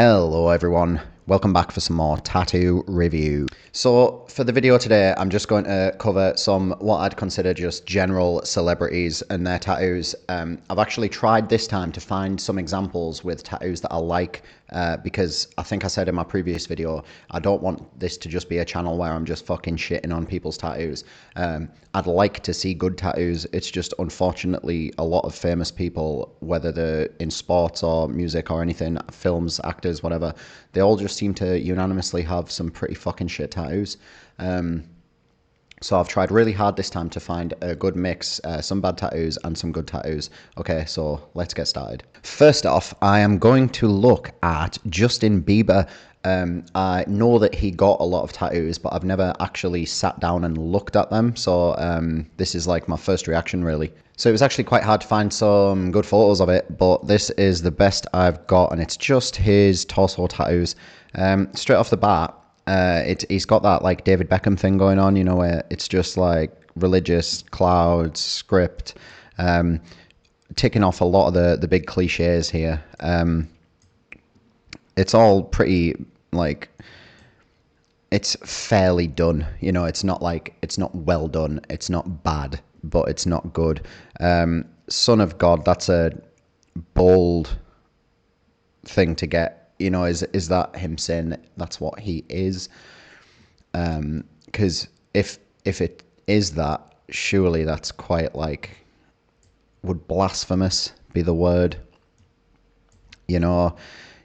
Hello everyone, welcome back for some more tattoo review. So for the video today, I'm just going to cover some what I'd consider just general celebrities and their tattoos. I've actually tried this time to find some examples with tattoos that I like because I think I said in my previous video, I don't want this to just be a channel where I'm just fucking shitting on people's tattoos. I'd like to see good tattoos. It's just unfortunately a lot of famous people, whether they're in sports or music or anything, films, actors, whatever, they all just seem to unanimously have some pretty fucking shit tattoos. So I've tried really hard this time to find a good mix, some bad tattoos and some good tattoos. Okay, so let's get started. First off, I am going to look at Justin Bieber. I know that he got a lot of tattoos, but I've never actually sat down and looked at them. So this is like my first reaction, really. So it was actually quite hard to find some good photos of it, but this is the best I've got, and it's just his torso tattoos. Straight off the bat, he's got that like David Beckham thing going on, you know, where it's just like religious, clouds, script, ticking off a lot of the big cliches here. It's all pretty, like, it's fairly done, you know. It's not like, it's not well done, it's not bad, but it's not good. Son of God, that's a bold thing to get, you know. Is that him saying that that's what he is? Because if it is that, surely that's quite like, would blasphemous be the word? You know,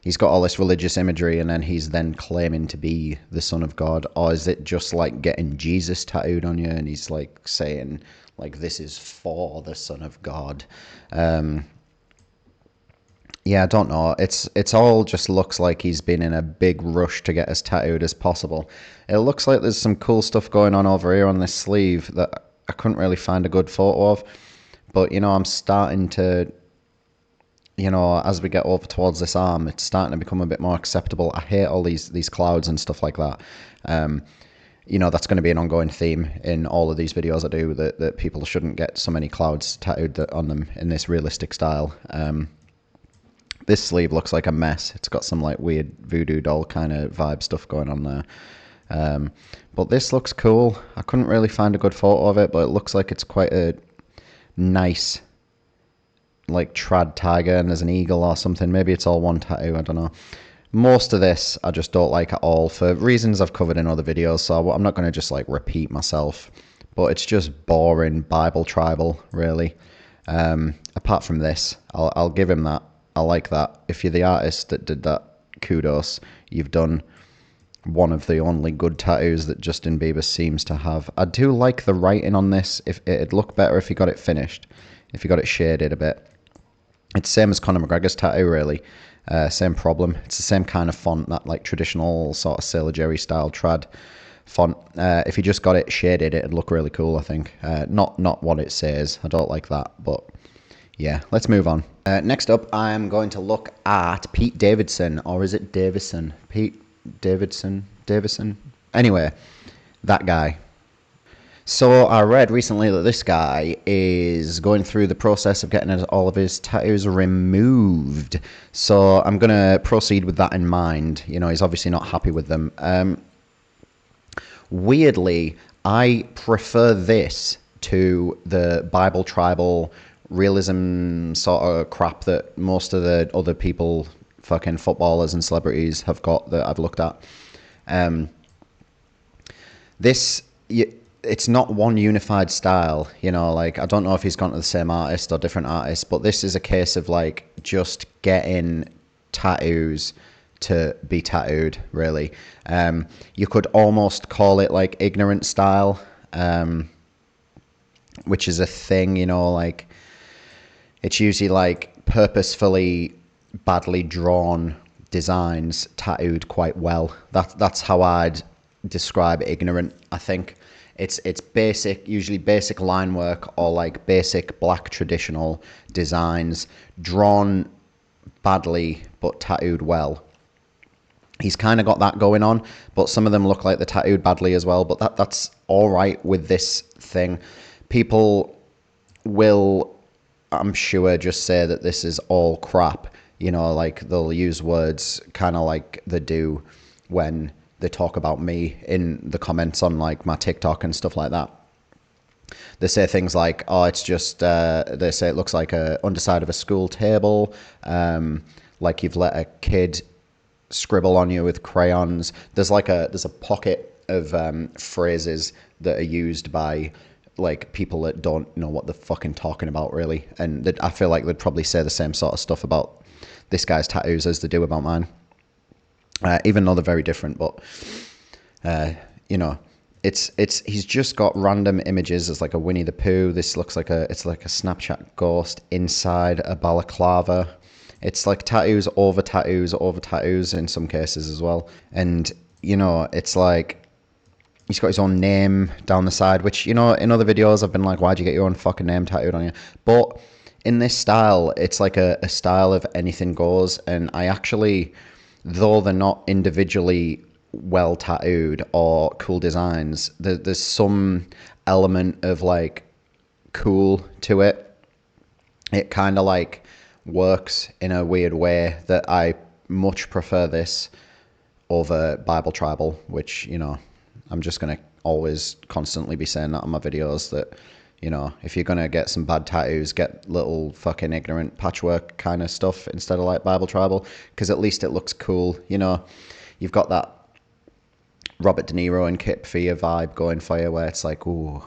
he's got all this religious imagery and then he's then claiming to be the Son of God. Or is it just like getting Jesus tattooed on you and he's like saying like, this is for the Son of God? Yeah, I don't know. It's all just looks like he's been in a big rush to get as tattooed as possible. It looks like there's some cool stuff going on over here on this sleeve that I couldn't really find a good photo of. But, you know, I'm starting to, you know, as we get over towards this arm, it's starting to become a bit more acceptable. I hate all these clouds and stuff like that. You know, that's going to be an ongoing theme in all of these videos I do, that people shouldn't get so many clouds tattooed on them in this realistic style. This sleeve looks like a mess. It's got some like weird voodoo doll kind of vibe stuff going on there. But this looks cool. I couldn't really find a good photo of it, but it looks like it's quite a nice, like, trad tiger, and there's an eagle or something. Maybe it's all one tattoo, I don't know. Most of this I just don't like at all for reasons I've covered in other videos, so I'm not going to just like repeat myself. But it's just boring Bible tribal, really. Apart from this, I'll give him that. I like that. If you're the artist that did that, kudos. You've done one of the only good tattoos that Justin Bieber seems to have. I do like the writing on this. If it'd look better if he got it finished, if he got it shaded a bit. It's same as Conor McGregor's tattoo, really. Same problem. It's the same kind of font, that like traditional sort of Sailor Jerry style trad font. If he just got it shaded, it'd look really cool, I think. Not what it says. I don't like that, but yeah, let's move on. Next up, I'm going to look at Pete Davidson, or is it Davison? Pete Davidson? Anyway, that guy. So I read recently that this guy is going through the process of getting all of his tattoos removed. So I'm going to proceed with that in mind. You know, he's obviously not happy with them. Weirdly, I prefer this to the Bible tribal realism sort of crap that most of the other people, fucking footballers and celebrities, have got that I've looked at. It's not one unified style, you know, like, I don't know if he's gone to the same artist or different artists, but this is a case of like just getting tattoos to be tattooed, really. You could almost call it like ignorant style, which is a thing, you know, like, it's usually like purposefully badly drawn designs tattooed quite well. That's how I'd describe ignorant, I think. It's basic, usually basic line work or like basic black traditional designs drawn badly but tattooed well. He's kind of got that going on, but some of them look like they're tattooed badly as well, but that's all right with this thing. People will, I'm sure, just say that this is all crap You know, like they'll use words kind of like they do when they talk about me in the comments on like my TikTok and stuff like that. They say things like, "Oh, it's just," they say it looks like a underside of a school table, like you've let a kid scribble on you with crayons. There's a pocket of phrases that are used by like people that don't know what they're fucking talking about really, and I feel like they'd probably say the same sort of stuff about this guy's tattoos as they do about mine, even though they're very different. But you know, it's he's just got random images. It's like a Winnie the Pooh. This looks like it's like a Snapchat ghost inside a balaclava. It's like tattoos over tattoos in some cases as well. And you know, it's like he's got his own name down the side, which, you know, in other videos I've been like, why'd you get your own fucking name tattooed on you? But in this style, it's like a style of anything goes. And I actually, though they're not individually well tattooed or cool designs, there's some element of like cool to it. It kind of like works in a weird way that I much prefer this over Bible Tribal, which, you know, I'm just going to always constantly be saying that on my videos, that, you know, if you're going to get some bad tattoos, get little fucking ignorant patchwork kind of stuff instead of like Bible Tribal, because at least it looks cool. You know, you've got that Robert De Niro and Kip Fia vibe going for you, where it's like, ooh,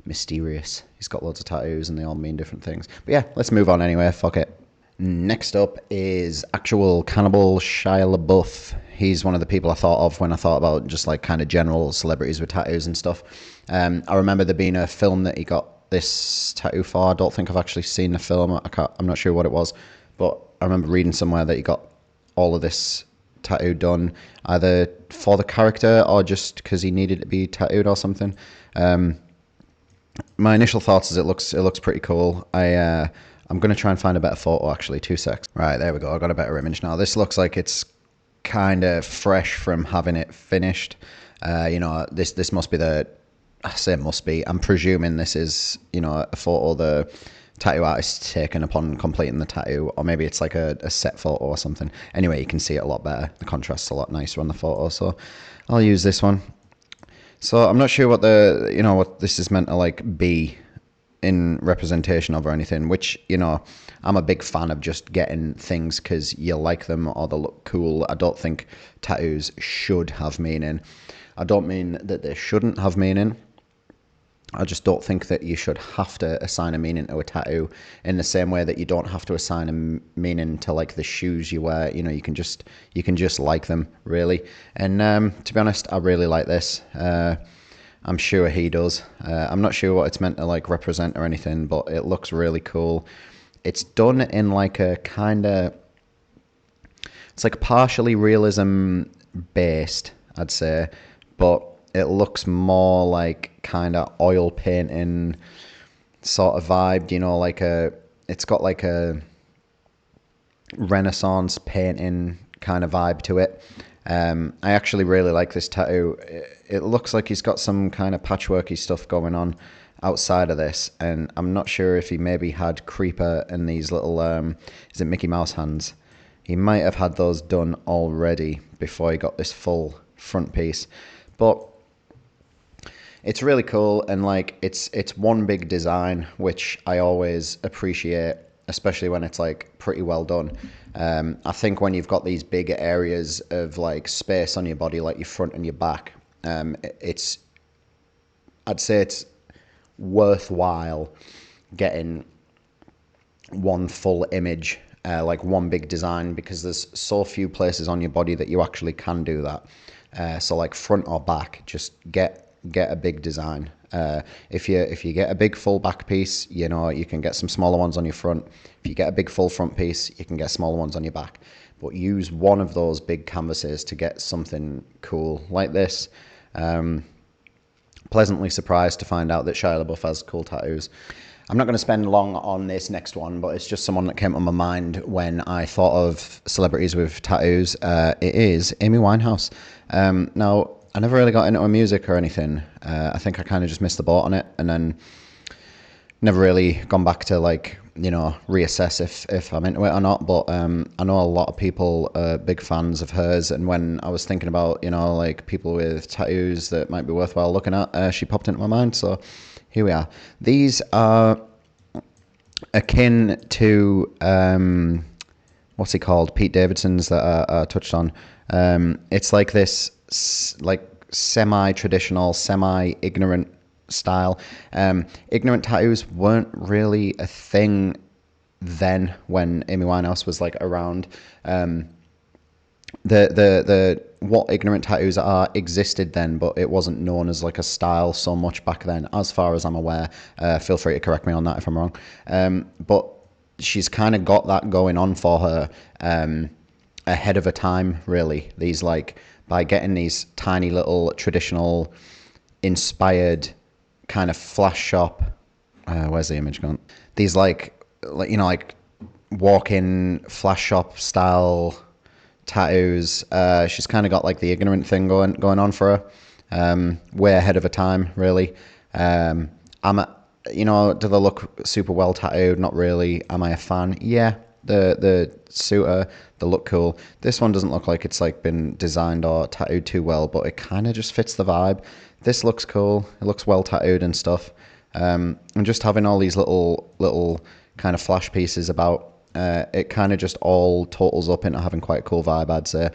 mysterious. He's got loads of tattoos and they all mean different things. But yeah, let's move on anyway. Fuck it. Next up is actual cannibal Shia LaBeouf. He's one of the people I thought of when I thought about just like kind of general celebrities with tattoos and stuff. I remember there being a film that he got this tattoo for. I don't think I've actually seen the film. I'm not sure what it was, but I remember reading somewhere that he got all of this tattoo done either for the character or just because he needed to be tattooed or something. My initial thoughts is it looks pretty cool. I'm going to try and find a better photo, actually. 2 secs. Right, there we go. I got a better image now. This looks like it's kind of fresh from having it finished. You know, this must be I say must be. I'm presuming this is, you know, a photo the tattoo artist taken upon completing the tattoo, or maybe it's like a set photo or something. Anyway, you can see it a lot better. The contrast's a lot nicer on the photo, so I'll use this one. So I'm not sure what what this is meant to like be in representation of or anything, which, you know, I'm a big fan of just getting things because you like them or they look cool. I don't think tattoos should have meaning. I don't mean that they shouldn't have meaning. I just don't think that you should have to assign a meaning to a tattoo in the same way that you don't have to assign a meaning to like the shoes you wear. You know, you can just like them, really. And to be honest, I really like this. I'm sure he does. I'm not sure what it's meant to like represent or anything, but it looks really cool. It's done in like a kind of, it's like partially realism based, I'd say, but it looks more like kind of oil painting sort of vibe, you know, like it's got like a Renaissance painting kind of vibe to it. I actually really like this tattoo. It looks like he's got some kind of patchworky stuff going on outside of this, and I'm not sure if he maybe had Creeper and these little, is it Mickey Mouse hands? He might have had those done already before he got this full front piece, but it's really cool, and like it's one big design, which I always appreciate, especially when it's like pretty well done. I think when you've got these big areas of like space on your body, like your front and your back, I'd say it's worthwhile getting one full image, like one big design, because there's so few places on your body that you actually can do that. So like front or back, just get a big design. If you get a big full back piece, you know, you can get some smaller ones on your front. If you get a big full front piece, you can get smaller ones on your back. But use one of those big canvases to get something cool like this. Pleasantly surprised to find out that Shia LaBeouf has cool tattoos. I'm not going to spend long on this next one, but it's just someone that came to my mind when I thought of celebrities with tattoos. It is Amy Winehouse. Now, I never really got into her music or anything. I think I kind of just missed the boat on it. And then never really gone back to like, reassess if I'm into it or not. But I know a lot of people are big fans of hers, and when I was thinking about, like people with tattoos that might be worthwhile looking at, she popped into my mind. So here we are. These are akin to what's he called? Pete Davidson's that I touched on. It's like this like semi-traditional, semi-ignorant style. Ignorant tattoos weren't really a thing then when Amy Winehouse was like around. The what ignorant tattoos are existed then, but it wasn't known as like a style so much back then, as far as I'm aware. Feel free to correct me on that if I'm wrong. But she's kind of got that going on for her ahead of her time, really. These like by getting these tiny little traditional inspired kind of flash shop. Where's the image gone? These like like walk-in flash shop style tattoos. She's kind of got like the ignorant thing going on for her. Way ahead of her time, really. Do they look super well tattooed? Not really. Am I a fan? Yeah. The suitor, they look cool. This one doesn't look like it's like been designed or tattooed too well, but it kind of just fits the vibe. This looks cool. It looks well tattooed and stuff. And just having all these little kind of flash pieces about, it kind of just all totals up into having quite a cool vibe, I'd say.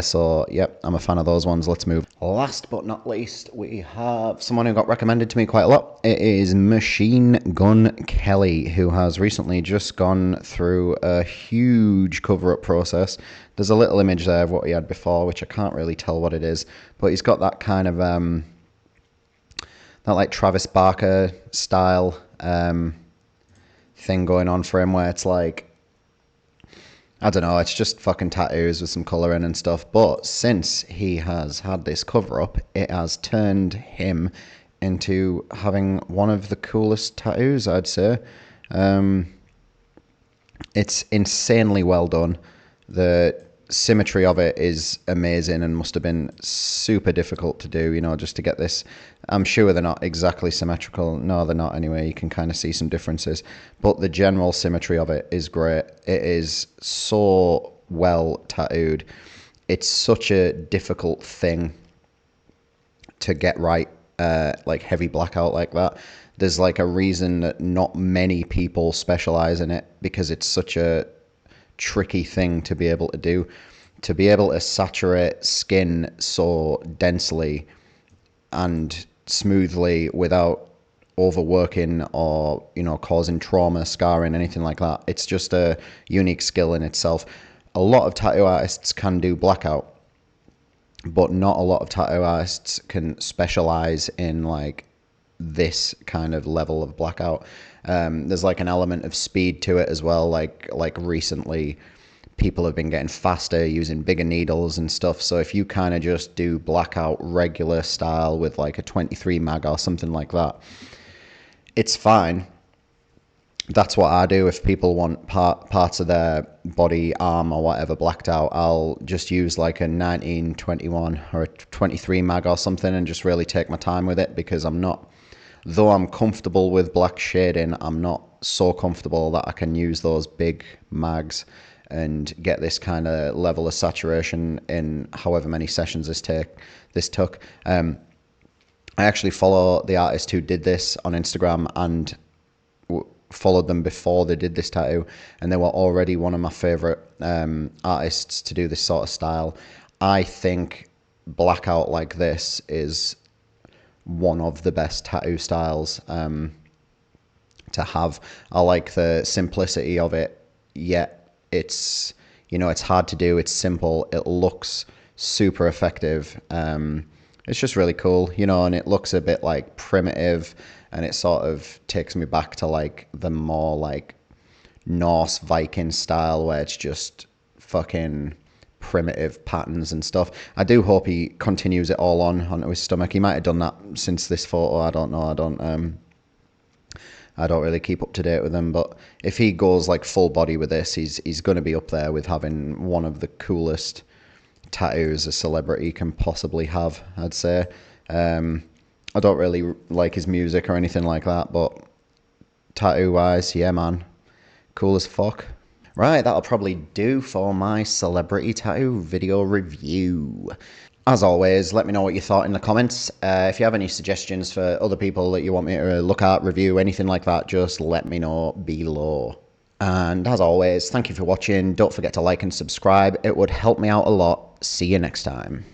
So, yep, I'm a fan of those ones. Let's move. Last but not least, we have someone who got recommended to me quite a lot. It is Machine Gun Kelly, who has recently just gone through a huge cover-up process. There's a little image there of what he had before, which I can't really tell what it is, but he's got that kind of, that like Travis Barker style thing going on for him, where it's like, I don't know, it's just fucking tattoos with some colouring and stuff. But since he has had this cover up, it has turned him into having one of the coolest tattoos, I'd say. It's insanely well done. The symmetry of it is amazing and must have been super difficult to do, just to get this. I'm sure they're not exactly symmetrical. No, they're not anyway. You can kind of see some differences. But the general symmetry of it is great. It is so well tattooed. It's such a difficult thing to get right, like heavy blackout like that. There's like a reason that not many people specialize in it, because it's such a tricky thing to be able to do, to be able to saturate skin so densely and smoothly without overworking or causing trauma, scarring, anything like that. It's just a unique skill in itself. A lot of tattoo artists can do blackout, but not a lot of tattoo artists can specialize in like this kind of level of blackout. There's like an element of speed to it as well. Like recently, people have been getting faster using bigger needles and stuff. So if you kind of just do blackout regular style with like a 23 mag or something like that, it's fine. That's what I do. If people want parts of their body, arm or whatever blacked out, I'll just use like a 1921 or a 23 mag or something and just really take my time with it, because though I'm comfortable with black shading, I'm not so comfortable that I can use those big mags and get this kind of level of saturation in however many sessions this took. I actually follow the artist who did this on Instagram and followed them before they did this tattoo, and they were already one of my favorite artists to do this sort of style. I think blackout like this is one of the best tattoo styles to have. I like the simplicity of it, yet it's it's hard to do. It's simple. It looks super effective. It's just really cool, and it looks a bit like primitive, and it sort of takes me back to like the more like Norse Viking style, where it's just fucking primitive patterns and stuff. I do hope he continues it all onto his stomach. He might have done that since this photo. I don't know. I don't really keep up to date with him, but if he goes like full body with this, he's going to be up there with having one of the coolest tattoos a celebrity can possibly have, I'd say. I don't really like his music or anything like that, but tattoo wise, yeah, man. Cool as fuck. Right, that'll probably do for my celebrity tattoo video review. As always, let me know what you thought in the comments. If you have any suggestions for other people that you want me to look at, review, anything like that, just let me know below. And as always, thank you for watching. Don't forget to like and subscribe. It would help me out a lot. See you next time.